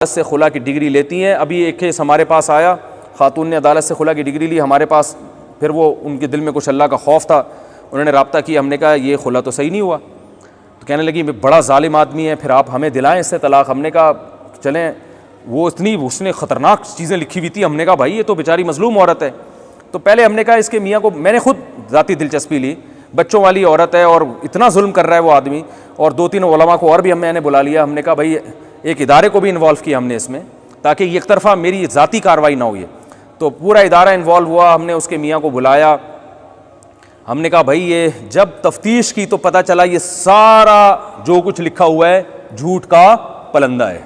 سے خلا کی ڈگری لیتی ہیں. ابھی ایک کیس ہمارے پاس آیا, خاتون نے عدالت سے خلا کی ڈگری لی ہمارے پاس, پھر وہ ان کے دل میں کچھ اللہ کا خوف تھا, انہوں نے رابطہ کیا, ہم نے کہا یہ خلا تو صحیح نہیں ہوا, تو کہنے لگی بڑا ظالم آدمی ہے, پھر آپ ہمیں دلائیں اس سے طلاق. ہم نے کہا چلیں, وہ اتنی اس نے خطرناک چیزیں لکھی ہوئی تھی, ہم نے کہا بھائی یہ تو بیچاری مظلوم عورت ہے. تو پہلے ہم نے کہا اس کے میاں کو, میں نے خود ذاتی دلچسپی لی, بچوں والی عورت ہے اور اتنا ظلم کر رہا ہے وہ آدمی, اور 2-3 علماء کو اور بھی میں نے بلا لیا. ہم نے کہا بھائی ایک ادارے کو بھی انوالو کیا ہم نے اس میں, تاکہ ایک طرفہ میری ذاتی کارروائی نہ ہوئی. تو پورا ادارہ انوالو ہوا, ہم نے اس کے میاں کو بلایا, ہم نے کہا بھائی یہ جب تفتیش کی تو پتہ چلا یہ سارا جو کچھ لکھا ہوا ہے جھوٹ کا پلندہ ہے,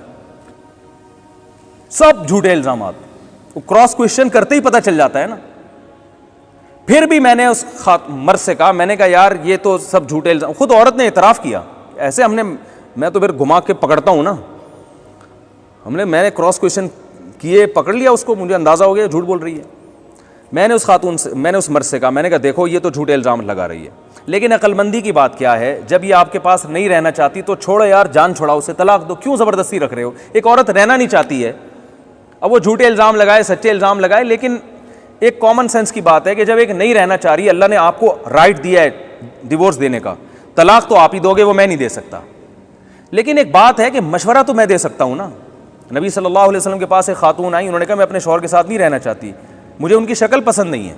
سب جھوٹے الزامات. وہ کراس کوشچن کرتے ہی پتہ چل جاتا ہے نا. پھر بھی میں نے اس مرد سے کہا, میں نے کہا یار یہ تو سب جھوٹے الزام, خود عورت نے اعتراف کیا ایسے, میں تو پھر گھما کے پکڑتا ہوں نا, میں نے کراس کوشچن کیے, پکڑ لیا اس کو, مجھے اندازہ ہو گیا جھوٹ بول رہی ہے. میں نے اس مرد سے کہا, میں نے کہا دیکھو یہ تو جھوٹے الزام لگا رہی ہے, لیکن عقل مندی کی بات کیا ہے, جب یہ آپ کے پاس نہیں رہنا چاہتی تو چھوڑو یار, جان چھوڑاؤ, اسے طلاق دو, کیوں زبردستی رکھ رہے ہو. ایک عورت رہنا نہیں چاہتی ہے, اب وہ جھوٹے الزام لگائے سچے الزام لگائے, لیکن ایک کامن سینس کی بات ہے کہ جب ایک نہیں رہنا چاہ رہی, اللہ نے آپ کو رائٹ دیا ہے ڈیورس دینے کا, طلاق تو آپ ہی دو گے, وہ میں نہیں دے سکتا. لیکن ایک بات ہے کہ مشورہ تو میں دے سکتا ہوں نا. نبی صلی اللہ علیہ وسلم کے پاس ایک خاتون آئی, انہوں نے کہا میں اپنے شوہر کے ساتھ نہیں رہنا چاہتی, مجھے ان کی شکل پسند نہیں ہے,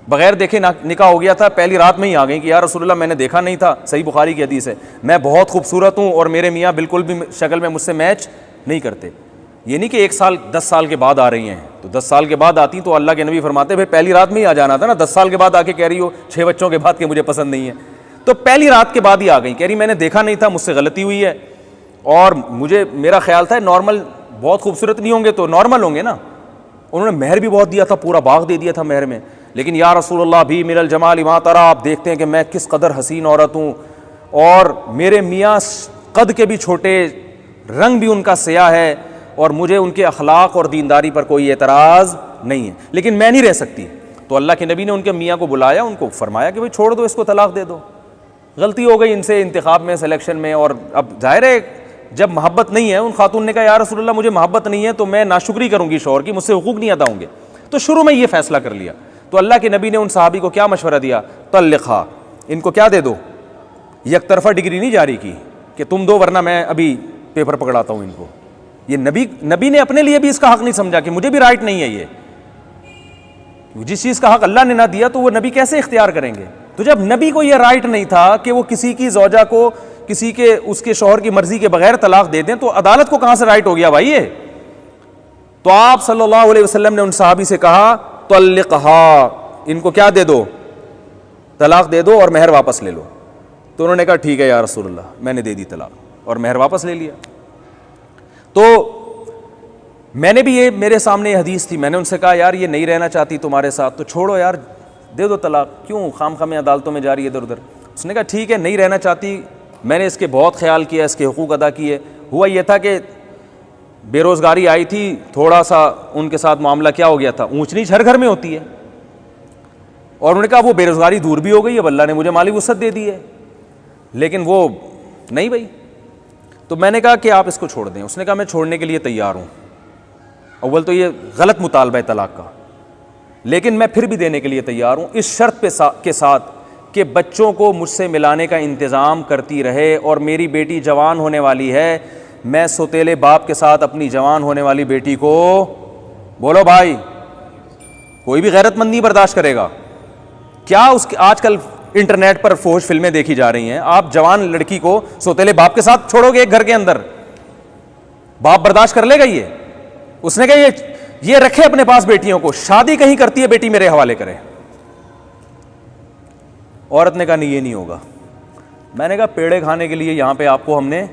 بغیر دیکھے نکاح ہو گیا تھا, پہلی رات میں ہی آ گئی کہ یا رسول اللہ میں نے دیکھا نہیں تھا, صحیح بخاری کی حدیث ہے, میں بہت خوبصورت ہوں اور میرے میاں بالکل بھی شکل میں مجھ سے میچ نہیں کرتے. یہ نہیں کہ 1 سال 10 سال کے بعد آ رہی ہیں, تو 10 سال کے بعد آتی تو اللہ کے نبی فرماتے پھر پہلی رات میں ہی آ جانا تھا نا, 10 سال کے بعد آ کے کہہ رہی ہو 6 بچوں کے بعد کہ مجھے پسند نہیں ہے. تو پہلی رات کے بعد ہی آ گئی, کہہ رہی میں نے دیکھا نہیں تھا, مجھ سے غلطی ہوئی ہے, اور میرا خیال تھا نارمل, بہت خوبصورت نہیں ہوں گے تو نارمل ہوں گے نا. انہوں نے مہر بھی بہت دیا تھا, پورا باغ دے دیا تھا مہر میں, لیکن یا رسول اللہ بھی من الجمال ما ترى, آپ دیکھتے ہیں کہ میں کس قدر حسین عورت ہوں, اور میرے میاں قد کے بھی چھوٹے, رنگ بھی ان کا سیاہ ہے, اور مجھے ان کے اخلاق اور دینداری پر کوئی اعتراض نہیں ہے, لیکن میں نہیں رہ سکتی. تو اللہ کے نبی نے ان کے میاں کو بلایا, ان کو فرمایا کہ بھائی چھوڑ دو اس کو, طلاق دے دو, غلطی ہو گئی ان سے انتخاب میں, سلیکشن میں, اور اب ظاہر ہے جب محبت نہیں ہے, ان خاتون نے کہا یا رسول اللہ مجھے محبت نہیں ہے تو میں ناشکری کروں گی شوہر کی, مجھ سے حقوق نہیں ادا ہوں گے. تو شروع میں یہ فیصلہ کر لیا. تو اللہ کے نبی نے ان صحابی کو کیا مشورہ دیا, طلقھا, ان کو کیا دے دو, یک طرفہ ڈگری نہیں جاری کی کہ تم دو ورنہ میں ابھی پیپر پکڑاتا ہوں ان کو. یہ نبی نے اپنے لیے بھی اس کا حق نہیں سمجھا کہ مجھے بھی رائٹ نہیں ہے, یہ جس چیز کا حق اللہ نے نہ دیا تو وہ نبی کیسے اختیار کریں گے. تو جب نبی کو یہ رائٹ نہیں تھا کہ وہ کسی کی زوجہ کو کسی کے اس کے شوہر کی مرضی کے بغیر طلاق دے دیں, تو عدالت کو کہاں سے رائٹ ہو گیا بھائی یہ. تو آپ صلی اللہ علیہ وسلم نے ان صحابی سے کہا طلقھا, ان کو کیا دے دو, طلاق دے دو اور مہر واپس لے لو. تو انہوں نے کہا ٹھیک ہے یا رسول اللہ, میں نے دے دی طلاق اور مہر واپس لے لیا. تو میں نے بھی یہ میرے سامنے یہ حدیث تھی, میں نے ان سے کہا یار یہ نہیں رہنا چاہتی تمہارے ساتھ تو چھوڑو یار, دے دو طلاق, کیوں خام خام عدالتوں میں جا رہی ہے ادھر ادھر. اس نے کہا ٹھیک ہے نہیں رہنا چاہتی, میں نے اس کے بہت خیال کیا, اس کے حقوق ادا کیے. ہوا یہ تھا کہ بے روزگاری آئی تھی, تھوڑا سا ان کے ساتھ معاملہ کیا ہو گیا تھا, اونچ نیچ ہر گھر میں ہوتی ہے, اور انہوں نے کہا وہ بے روزگاری دور بھی ہو گئی, اب اللہ نے مجھے مالی وسعت دے دی ہے, لیکن وہ نہیں بھائی. تو میں نے کہا کہ آپ اس کو چھوڑ دیں. اس نے کہا میں چھوڑنے کے لیے تیار ہوں, اول تو یہ غلط مطالبہ ہے طلاق کا, لیکن میں پھر بھی دینے کے لیے تیار ہوں, اس شرط کے ساتھ کہ بچوں کو مجھ سے ملانے کا انتظام کرتی رہے, اور میری بیٹی جوان ہونے والی ہے, میں سوتیلے باپ کے ساتھ اپنی جوان ہونے والی بیٹی کو, بولو بھائی, کوئی بھی غیرت مند نہیں برداشت کرے گا. کیا اس کے آج کل انٹرنیٹ پر فحش فلمیں دیکھی جا رہی ہیں, آپ جوان لڑکی کو سوتیلے باپ کے ساتھ چھوڑو گے ایک گھر کے اندر, باپ برداشت کر لے گا یہ؟ اس نے کہا یہ رکھے اپنے پاس بیٹیوں کو, شادی کہیں کرتی ہے بیٹی میرے حوالے کرے. عورت نے کہا نہیں یہ نہیں ہوگا. میں نے کہا پیڑے کھانے کے لیے یہاں پہ آپ کو ہم نے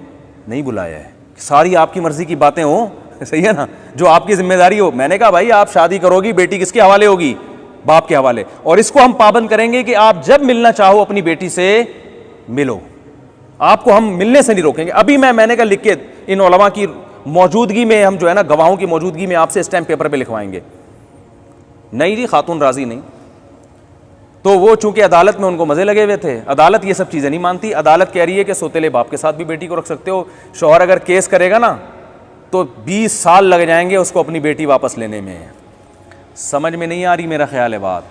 نہیں بلایا ہے, ساری آپ کی مرضی کی باتیں ہوں, صحیح ہے نا, جو آپ کی ذمہ داری ہو. میں نے کہا بھائی آپ شادی کرو گی, بیٹی کس کے حوالے ہوگی, باپ کے حوالے, اور اس کو ہم پابند کریں گے کہ آپ جب ملنا چاہو اپنی بیٹی سے ملو, آپ کو ہم ملنے سے نہیں روکیں گے. ابھی میں نے کہا لکھ کے ان علماء کی موجودگی میں, ہم جو ہے نا گواہوں کی موجودگی میں آپ سے اسٹیمپ پیپر پہ لکھوائیں گے. نہیں جی خاتون راضی نہیں. تو وہ چونکہ عدالت میں ان کو مزے لگے ہوئے تھے, عدالت یہ سب چیزیں نہیں مانتی. عدالت کہہ رہی ہے کہ سوتیلے باپ کے ساتھ بھی بیٹی کو رکھ سکتے ہو. شوہر اگر کیس کرے گا نا تو 20 سال لگ جائیں گے اس کو اپنی بیٹی واپس لینے میں. سمجھ میں نہیں آ رہی میرا خیال ہے بات؟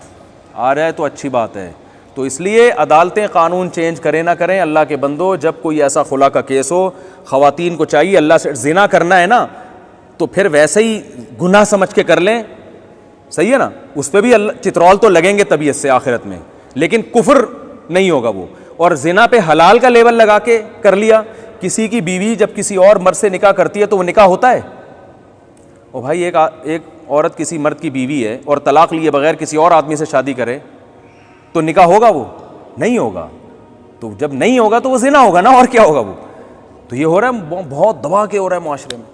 آ رہا ہے تو اچھی بات ہے. تو اس لیے عدالتیں قانون چینج کریں نہ کریں، اللہ کے بندو جب کوئی ایسا خلا کا کیس ہو، خواتین کو چاہیے اللہ سے زنا کرنا ہے نا تو پھر ویسے ہی گناہ سمجھ کے کر لیں، صحیح ہے نا، اس پہ بھی اللہ چترول تو لگیں گے طبیعت سے آخرت میں، لیکن کفر نہیں ہوگا وہ. اور زنا پہ حلال کا لیبل لگا کے کر لیا. کسی کی بیوی جب کسی اور مرد سے نکاح کرتی ہے تو وہ نکاح ہوتا ہے؟ او بھائی ایک عورت کسی مرد کی بیوی ہے اور طلاق لیے بغیر کسی اور آدمی سے شادی کرے تو نکاح ہوگا؟ وہ نہیں ہوگا. تو جب نہیں ہوگا تو وہ زنا ہوگا نا، اور کیا ہوگا وہ. تو یہ ہو رہا ہے، بہت دبا کے ہو رہا ہے معاشرے میں.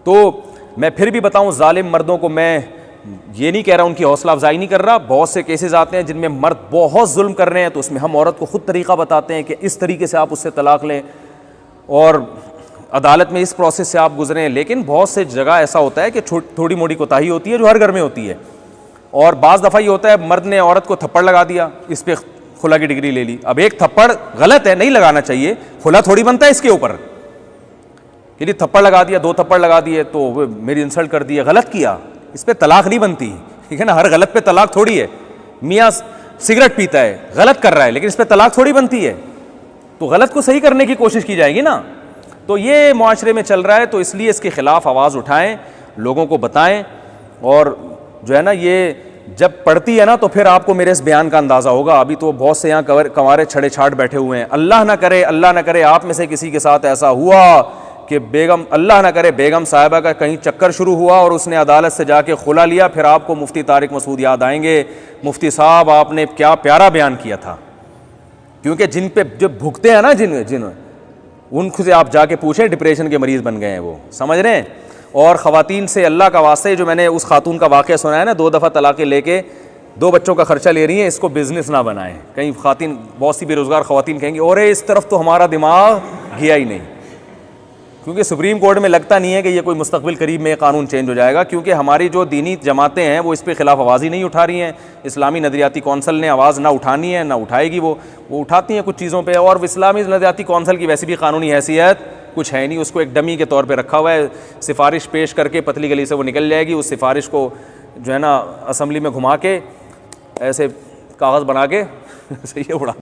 تو میں پھر بھی بتاؤں، ظالم مردوں کو میں یہ نہیں کہہ رہا ان کی حوصلہ افزائی نہیں کر رہا. بہت سے کیسز آتے ہیں جن میں مرد بہت ظلم کر رہے ہیں تو اس میں ہم عورت کو خود طریقہ بتاتے ہیں کہ اس طریقے سے آپ اس سے طلاق لیں اور عدالت میں اس پروسیس سے آپ گزریں. لیکن بہت سے جگہ ایسا ہوتا ہے کہ تھوڑی موٹی کوتاہی ہوتی ہے جو ہر گھر میں ہوتی ہے. اور بعض دفعہ یہ ہوتا ہے مرد نے عورت کو تھپڑ لگا دیا، اس پہ خلا کی ڈگری لے لی. اب ایک تھپڑ غلط ہے، نہیں لگانا چاہیے، خلا تھوڑی بنتا ہے اس کے اوپر. کہ تھپڑ لگا دیا، 2 تھپڑ لگا دیے تو وہ میری انسلٹ کر دی، غلط کیا، اس پہ طلاق نہیں بنتی، ٹھیک ہے نا. ہر غلط پہ طلاق تھوڑی ہے. میاں سگریٹ پیتا ہے، غلط کر رہا ہے، لیکن اس پہ طلاق تھوڑی بنتی ہے. تو غلط کو صحیح کرنے کی کوشش کی جائے گی نا. تو یہ معاشرے میں چل رہا ہے، تو اس لیے اس کے خلاف آواز اٹھائیں، لوگوں کو بتائیں. اور جو ہے نا یہ جب پڑتی ہے نا تو پھر آپ کو میرے اس بیان کا اندازہ ہوگا. ابھی تو بہت سے یہاں کنوارے چھڑے چھاٹ بیٹھے ہوئے ہیں. اللہ نہ کرے آپ میں سے کسی کے ساتھ ایسا ہوا کہ اللہ نہ کرے بیگم صاحبہ کا کہیں چکر شروع ہوا اور اس نے عدالت سے جا کے خلا لیا، پھر آپ کو مفتی طارق مسعود یاد آئیں گے. مفتی صاحب آپ نے کیا پیارا بیان کیا تھا. کیونکہ جن پہ جب بھگتے ہیں نا جن ان سے آپ جا کے پوچھیں، ڈپریشن کے مریض بن گئے ہیں وہ، سمجھ رہے ہیں. اور خواتین سے اللہ کا واسطے، جو میں نے اس خاتون کا واقعہ سنا ہے نا 2 دفعہ طلاقیں لے کے 2 بچوں کا خرچہ لے رہی ہیں، اس کو بزنس نہ بنائیں. کہیں خواتین، بہت سی بے روزگار خواتین کہیں گی اور اس طرف تو ہمارا دماغ گیا ہی نہیں. کیونکہ سپریم کورٹ میں لگتا نہیں ہے کہ یہ کوئی مستقبل قریب میں قانون چینج ہو جائے گا، کیونکہ ہماری جو دینی جماعتیں ہیں وہ اس پہ خلاف آوازی نہیں اٹھا رہی ہیں. اسلامی نظریاتی کونسل نے آواز نہ اٹھانی ہے، نہ اٹھائے گی. وہ اٹھاتی ہیں کچھ چیزوں پہ. اور اسلامی نظریاتی کونسل کی ویسے بھی قانونی حیثیت کچھ ہے نہیں، اس کو ایک ڈمی کے طور پہ رکھا ہوا ہے. سفارش پیش کر کے پتلی گلی سے وہ نکل جائے گی. اس سفارش کو جو ہے نا اسمبلی میں گھما کے ایسے کاغذ بنا کے صحیح ہے اڑا